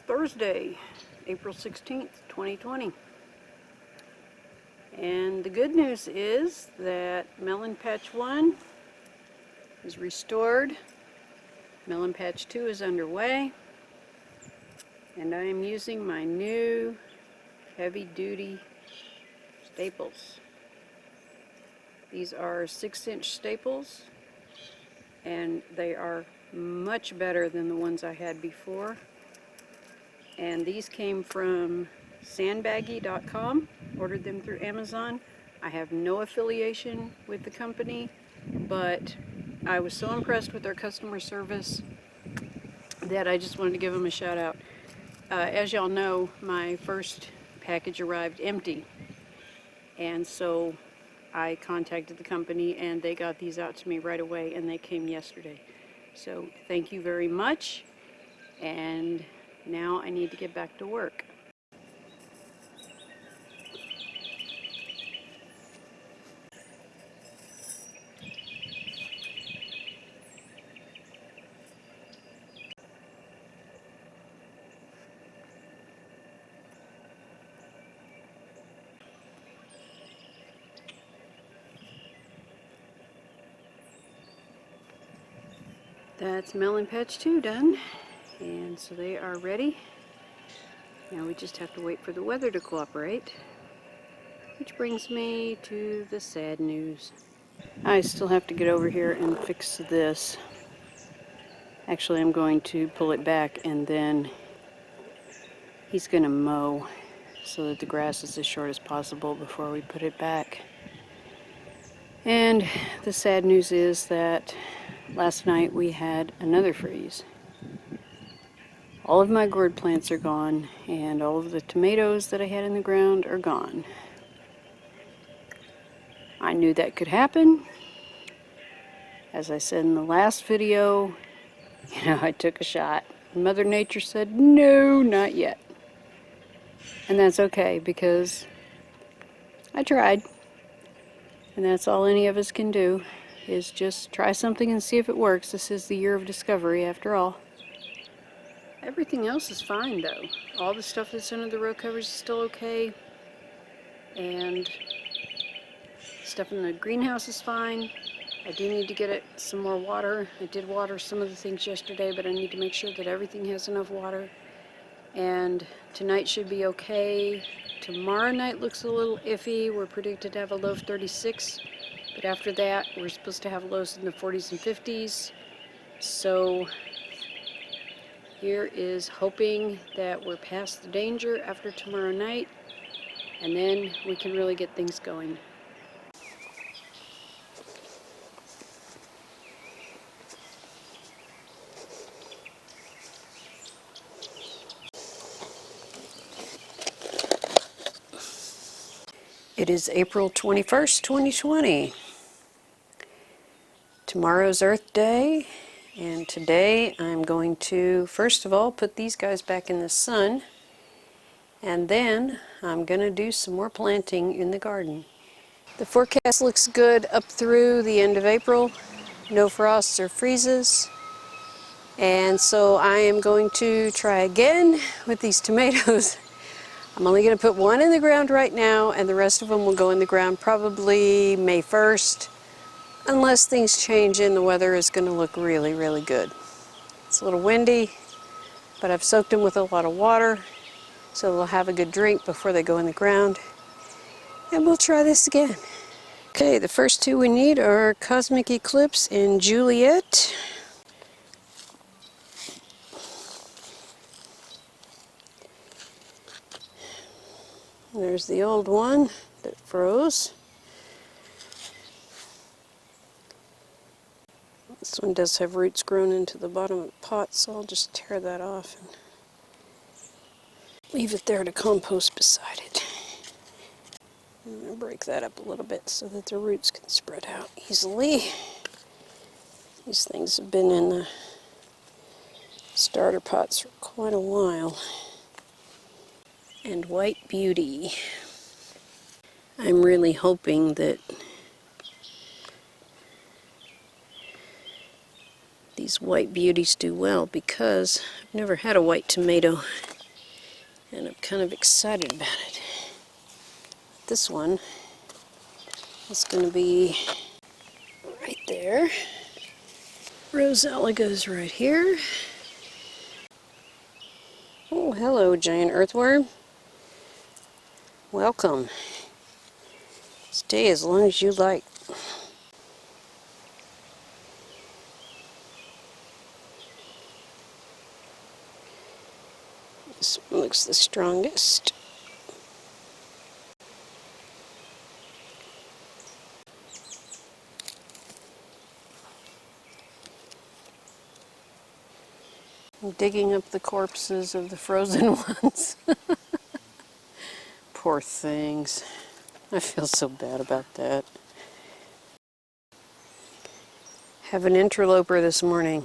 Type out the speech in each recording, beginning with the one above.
Thursday, April 16th, 2020. And the good news is that Melon Patch 1 is restored. Melon Patch 2 is underway. And I am using my new heavy-duty staples. These are 6-inch staples, and they are much better than the ones I had before. And these came from sandbaggy.com, ordered them through Amazon. I have no affiliation with the company, but I was so impressed with their customer service that I just wanted to give them a shout out. As y'all know, my first package arrived empty, and so I contacted the company and they got these out to me right away, and they came yesterday. So thank you very much, and now I need to get back to work. That's Melon Patch 2 done, and so they are ready. Now we just have to wait for the weather to cooperate, which brings me to the sad news. I still have to get over here and fix this. Actually, I'm going to pull it back, and then he's going to mow so that the grass is as short as possible before we put it back. And the sad news is that last night we had another freeze. All of my gourd plants are gone, and all of the tomatoes that I had in the ground are gone. I knew that could happen. As I said in the last video, I took a shot. Mother Nature said, no, not yet. And that's okay, because I tried. And that's all any of us can do, is just try something and see if it works. This is the year of discovery, after all. Everything else is fine, though. All the stuff that's under the row covers is still okay. And stuff in the greenhouse is fine. I do need to get it some more water. I did water some of the things yesterday, but I need to make sure that everything has enough water. And tonight should be okay. Tomorrow night looks a little iffy. We're predicted to have a low of 36, but after that we're supposed to have lows in the 40s and 50s. So here is hoping that we're past the danger after tomorrow night, and then we can really get things going. It is April 21st, 2020. Tomorrow's Earth Day, and today I'm going to, first of all, put these guys back in the sun, and then I'm going to do some more planting in the garden. The forecast looks good up through the end of April. No frosts or freezes. And so I am going to try again with these tomatoes. I'm only going to put one in the ground right now, and the rest of them will go in the ground probably May 1st, unless things change and the weather is going to look really, really good. It's a little windy, but I've soaked them with a lot of water, so they'll have a good drink before they go in the ground. And we'll try this again. Okay, the first two we need are Cosmic Eclipse and Juliet. There's the old one that froze. This one does have roots grown into the bottom of the pot, so I'll just tear that off and leave it there to compost beside it. I'm going to break that up a little bit so that the roots can spread out easily. These things have been in the starter pots for quite a while. And White Beauty. I'm really hoping that these White Beauties do well, because I've never had a white tomato kind of excited about it. This one is going to be right there. Rosella goes right here. Oh, hello, giant earthworm. Welcome. Stay as long as you like. This one looks the strongest. I'm digging up the corpses of the frozen ones. Poor things. I feel so bad about that. Have an interloper this morning.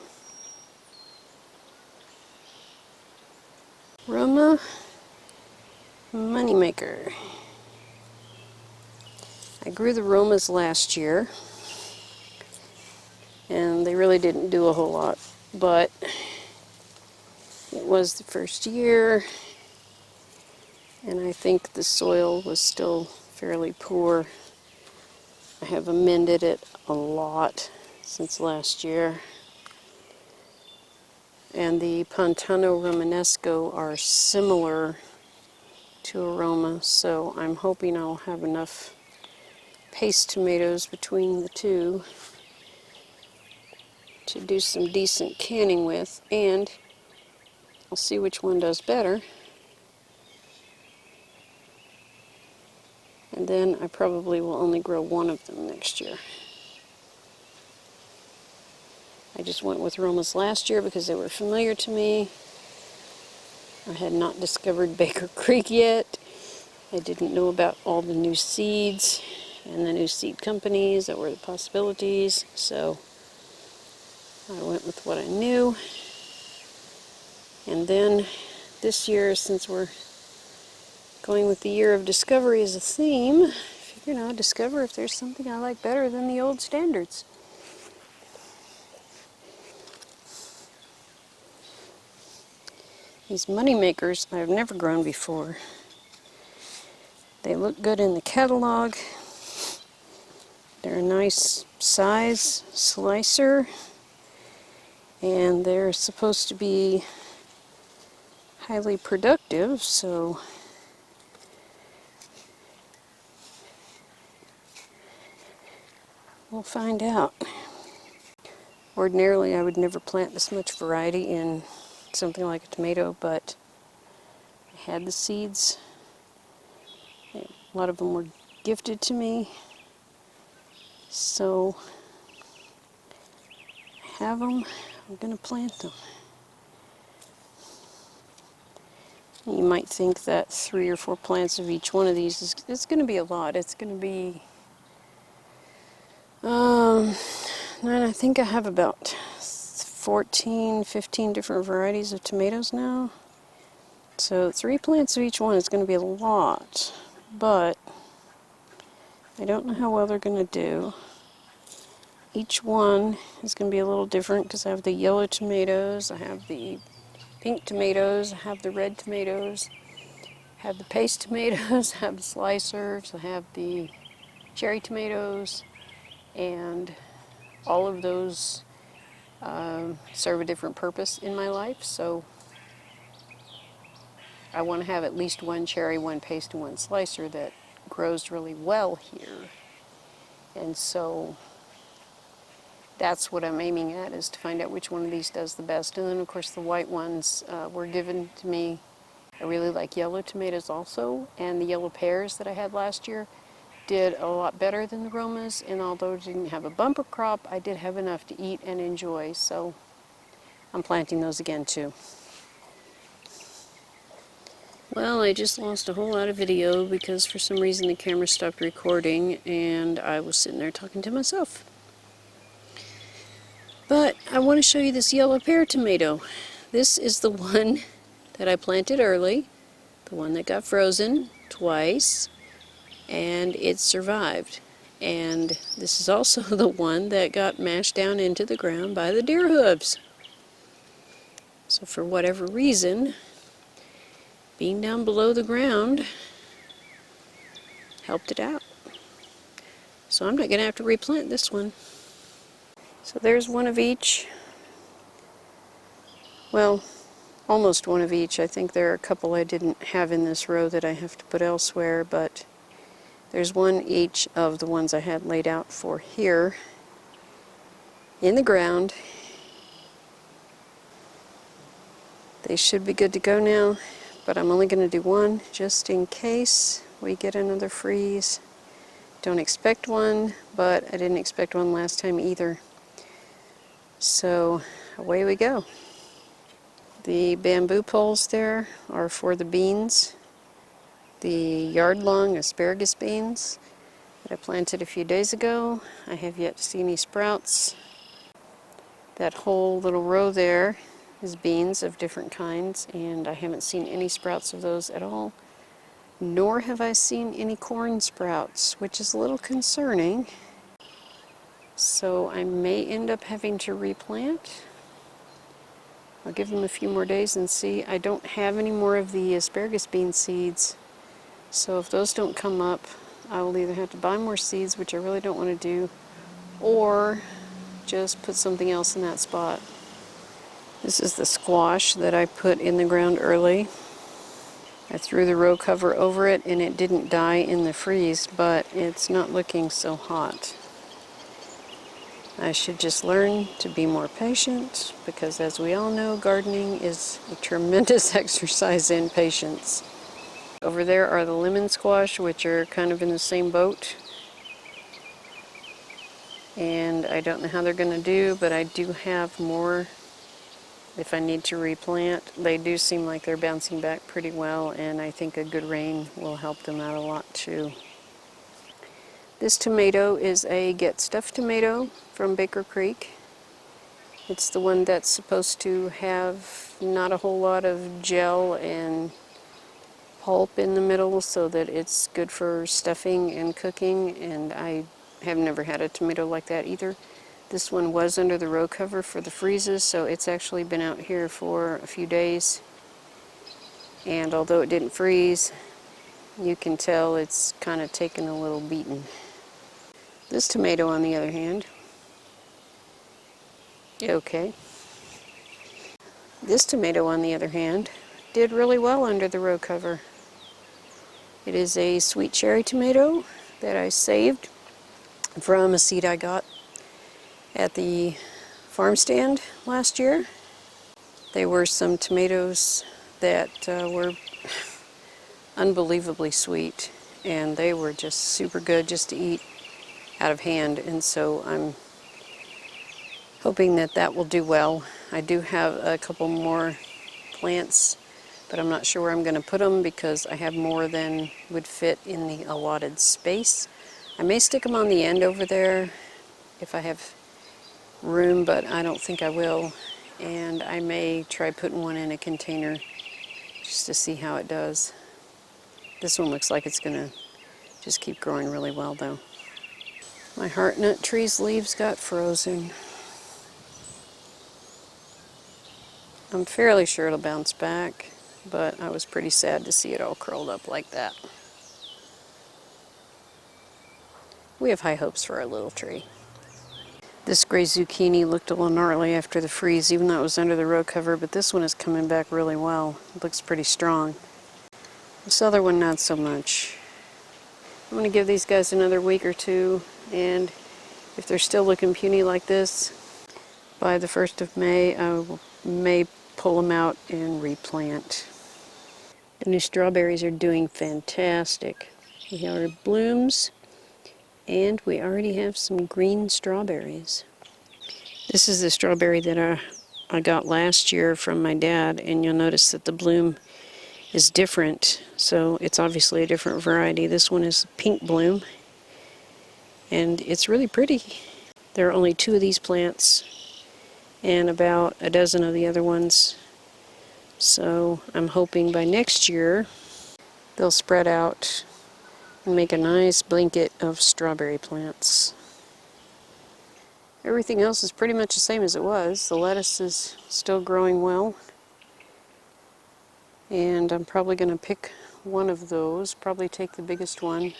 Roma Moneymaker. I grew the Romas last year, and they really didn't do a whole lot, but it was the first year, and I think the soil was still fairly poor. I have amended it a lot since last year. And the Pantano Romanesco are similar to Aroma, so I'm hoping I'll have enough paste tomatoes between the two to do some decent canning with, and I'll see which one does better. And then I probably will only grow one of them next year. I just went with Romas last year because they were familiar to me. I had not discovered Baker Creek yet. I didn't know about all the new seeds and the new seed companies that were the possibilities, so I went with what I knew. And then this year, since we're going with the year of discovery as a theme, I figured I'll discover if there's something I like better than the old standards. These money makers I've never grown before. They look good in the catalog. They're a nice size slicer, and they're supposed to be highly productive, so we'll find out. Ordinarily, I would never plant this much variety in something like a tomato, but I had the seeds. A lot of them were gifted to me, so I have them. I'm going to plant them. You might think that 3 or 4 plants of each one of these is going to be a lot. It's going to be I think I have about 14, 15 different varieties of tomatoes now. So 3 plants of each one is going to be a lot, but I don't know how well they're going to do. Each one is going to be a little different because I have the yellow tomatoes, I have the pink tomatoes, I have the red tomatoes, I have the paste tomatoes, I have the slicers, I have the cherry tomatoes, and all of those serve a different purpose in my life, so I want to have at least one cherry, one paste, and one slicer that grows really well here. And so that's what I'm aiming at, is to find out which one of these does the best. And then of course the white ones were given to me. I really like yellow tomatoes also, and the yellow pears that I had last year did a lot better than the Romas, and although I didn't have a bumper crop, I did have enough to eat and enjoy, so I'm planting those again too. Well, I just lost a whole lot of video because for some reason the camera stopped recording and I was sitting there talking to myself. But I want to show you this yellow pear tomato. This is the one that I planted early, the one that got frozen twice, and it survived. And this is also the one that got mashed down into the ground by the deer hooves. So for whatever reason, being down below the ground helped it out. So I'm not going to have to replant this one. So there's one of each. Well, almost one of each. I think there are a couple I didn't have in this row that I have to put elsewhere, but there's one each of the ones I had laid out for here in the ground. They should be good to go now, but I'm only going to do one just in case we get another freeze. Don't expect one, but I didn't expect one last time either. So away we go. The bamboo poles there are for the beans, the yard-long asparagus beans that I planted a few days ago. I have yet to see any sprouts. That whole little row there is beans of different kinds, and I haven't seen any sprouts of those at all. Nor have I seen any corn sprouts, which is a little concerning. So I may end up having to replant. I'll give them a few more days and see. I don't have any more of the asparagus bean seeds, so if those don't come up, I will either have to buy more seeds, which I really don't want to do, or just put something else in that spot. This is the squash that I put in the ground early. I threw the row cover over it and it didn't die in the freeze, but it's not looking so hot. I should just learn to be more patient, because as we all know, gardening is a tremendous exercise in patience. Over there are the lemon squash, which are kind of in the same boat. And I don't know how they're going to do, but I do have more if I need to replant. They do seem like they're bouncing back pretty well, and I think a good rain will help them out a lot too. This tomato is a Get Stuffed tomato from Baker Creek. It's the one that's supposed to have not a whole lot of gel and pulp in the middle, so that it's good for stuffing and cooking, and I have never had a tomato like that either. This one was under the row cover for the freezes, so it's actually been out here for a few days, and although it didn't freeze, you can tell it's kind of taken a little beating. This tomato, on the other hand, okay. This tomato, on the other hand, did really well under the row cover. It is a sweet cherry tomato that I saved from a seed I got at the farm stand last year. They were some tomatoes that were unbelievably sweet, and they were just super good just to eat out of hand, and so I'm hoping that that will do well. I do have a couple more plants, but I'm not sure where I'm going to put them because I have more than would fit in the allotted space. I may stick them on the end over there if I have room, but I don't think I will. And I may try putting one in a container just to see how it does. This one looks like it's going to just keep growing really well though. My heart nut tree's leaves got frozen. I'm fairly sure it'll bounce back, but I was pretty sad to see it all curled up like that. We have high hopes for our little tree. This gray zucchini looked a little gnarly after the freeze, even though it was under the row cover, but this one is coming back really well. It looks pretty strong. This other one, not so much. I'm going to give these guys another week or two, and if they're still looking puny like this, by the 1st of May, I may pull them out and replant. The new strawberries are doing fantastic. We have our blooms, and we already have some green strawberries. This is the strawberry that I got last year from my dad, and you'll notice that the bloom is different, so it's obviously a different variety. This one is pink bloom, and it's really pretty. There are only 2 of these plants and about a dozen of the other ones, so I'm hoping by next year they'll spread out and make a nice blanket of strawberry plants. Everything else is pretty much the same as it was. The lettuce is still growing well, And I'm probably going to pick one of those, probably take the biggest one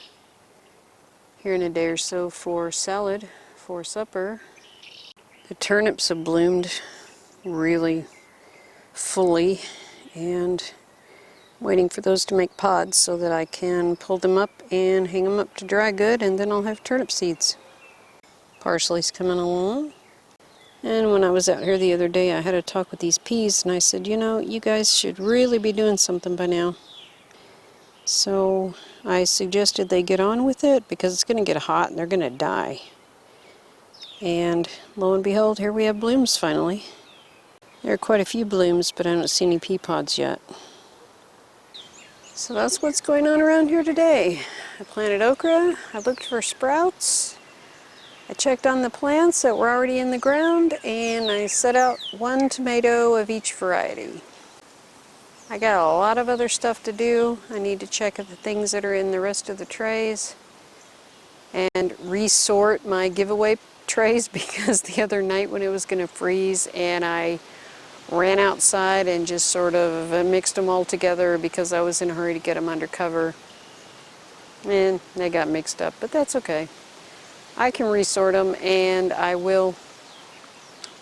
here in a day or so for salad for supper. The turnips have bloomed really fully, and I'm waiting for those to make pods so that I can pull them up and hang them up to dry good, and then I'll have turnip seeds. Parsley's coming along. And when I was out here the other day, I had a talk with these peas, and I said, you know, you guys should really be doing something by now. So I suggested they get on with it because it's going to get hot and they're going to die. And lo and behold, here we have blooms finally. There are quite a few blooms, but I don't see any pea pods yet. So that's what's going on around here today. I planted okra, I looked for sprouts, I checked on the plants that were already in the ground, and I set out one tomato of each variety. I got a lot of other stuff to do. I need to check the things that are in the rest of the trays and resort my giveaway trays because the other night when it was going to freeze and I ran outside and just sort of mixed them all together because I was in a hurry to get them under cover, and they got mixed up, but that's okay. I can resort them, and I will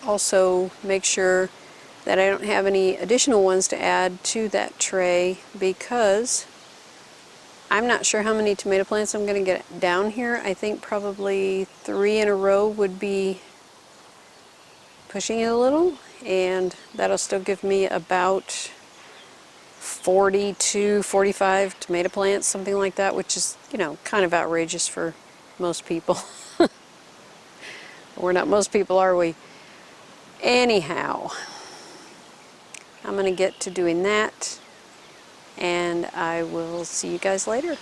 also make sure that I don't have any additional ones to add to that tray because I'm not sure how many tomato plants I'm going to get down here. I think probably 3 in a row would be pushing it a little, and that'll still give me about 40 to 45 tomato plants, something like that, which is, you know, kind of outrageous for most people. We're not most people, are we? Anyhow, I'm going to get to doing that, and I will see you guys later.